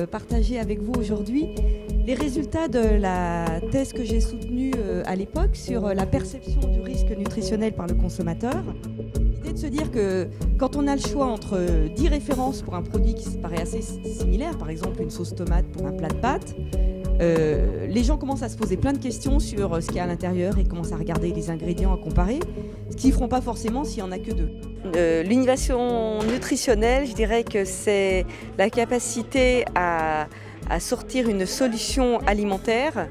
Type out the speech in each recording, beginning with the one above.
partager avec vous aujourd'hui les résultats de la thèse que j'ai soutenue à l'époque sur la perception du risque nutritionnel par le consommateur. L'idée de se dire que quand on a le choix entre 10 références pour un produit qui paraît assez similaire, par exemple une sauce tomate pour un plat de pâtes, les gens commencent à se poser plein de questions sur ce qu'il y a à l'intérieur et commencent à regarder les ingrédients, à comparer, ce qu'ils ne feront pas forcément s'il n'y en a que 2. L'innovation nutritionnelle, je dirais que c'est la capacité à sortir une solution alimentaire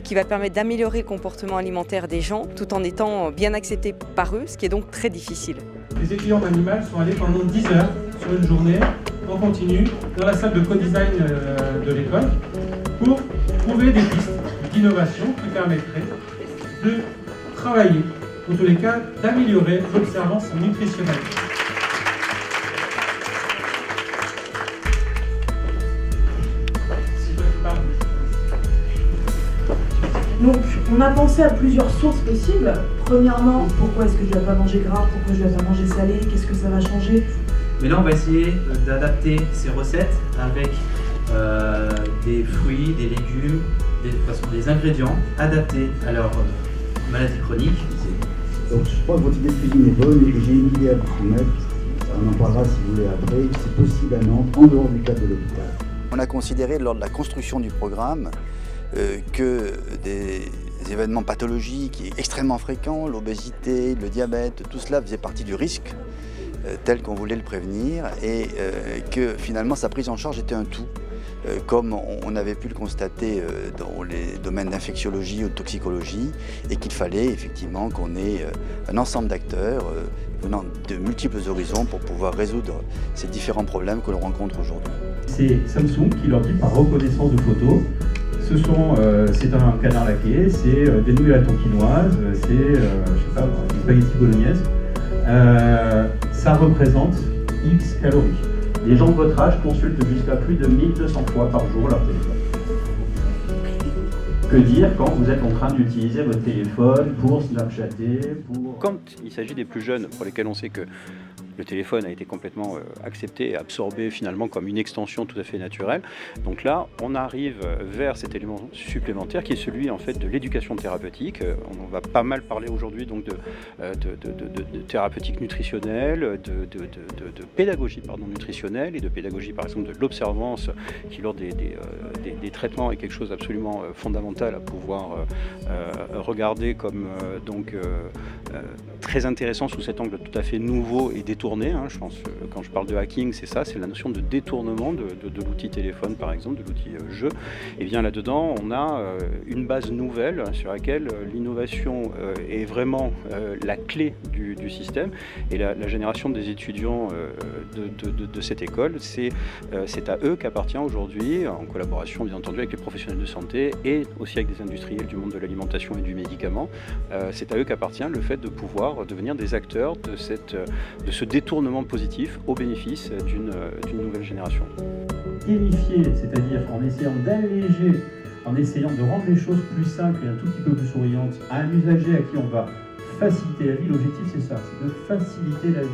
qui va permettre d'améliorer le comportement alimentaire des gens tout en étant bien accepté par eux, ce qui est donc très difficile. Les étudiants d'Animal sont allés pendant 10 heures sur une journée en continu dans la salle de co-design de l'école pour trouver des pistes d'innovation qui permettraient de travailler, en tous les cas d'améliorer l'observance nutritionnelle. Donc, on a pensé à plusieurs sources possibles. Premièrement, pourquoi est-ce que je ne dois pas manger gras? Pourquoi je dois pas manger salé? Qu'est-ce que ça va changer? Mais là, on va essayer d'adapter ces recettes avec des fruits, des légumes, des ingrédients adaptés à leur maladie chronique. Donc, je crois que votre idée de cuisine est bonne et j'ai une idée à vous soumettre. On en parlera si vous voulez après. C'est possible à Nantes, en dehors du cadre de l'hôpital. On a considéré lors de la construction du programme que des événements pathologiques extrêmement fréquents, l'obésité, le diabète, tout cela faisait partie du risque tel qu'on voulait le prévenir et que finalement sa prise en charge était un tout, comme on avait pu le constater dans les domaines d'infectiologie ou de toxicologie, et qu'il fallait effectivement qu'on ait un ensemble d'acteurs venant de multiples horizons pour pouvoir résoudre ces différents problèmes que l'on rencontre aujourd'hui. C'est Samsung qui leur dit par reconnaissance de photos, c'est un canard laqué, c'est des nouilles à la tonkinoise, c'est je sais pas, des spaghettis bolognaise. Ça représente X calories. Les gens de votre âge consultent jusqu'à plus de 1200 fois par jour leur téléphone. Que dire quand vous êtes en train d'utiliser votre téléphone pour snapchatter, pour... Quand il s'agit des plus jeunes, pour lesquels on sait que le téléphone a été complètement accepté et absorbé finalement comme une extension tout à fait naturelle. Donc là, on arrive vers cet élément supplémentaire qui est celui en fait de l'éducation thérapeutique. On va pas mal parler aujourd'hui donc de thérapeutique nutritionnelle, de pédagogie nutritionnelle et de pédagogie par exemple de l'observance qui lors des traitements est quelque chose d'absolument fondamental à pouvoir regarder comme très intéressant sous cet angle tout à fait nouveau et détourné. Je pense quand je parle de hacking, c'est ça, c'est la notion de détournement de l'outil téléphone par exemple, de l'outil jeu. Et bien là-dedans, on a une base nouvelle sur laquelle l'innovation est vraiment la clé du système. Et la génération des étudiants de cette école, c'est à eux qu'appartient aujourd'hui, en collaboration bien entendu avec les professionnels de santé et aussi avec des industriels du monde de l'alimentation et du médicament, c'est à eux qu'appartient le fait de pouvoir devenir des acteurs de ce détournement positif au bénéfice d'une nouvelle génération. Gamifier, c'est-à-dire en essayant d'alléger, en essayant de rendre les choses plus simples et un tout petit peu plus souriantes à un usager à qui on va faciliter la vie. L'objectif c'est ça, c'est de faciliter la vie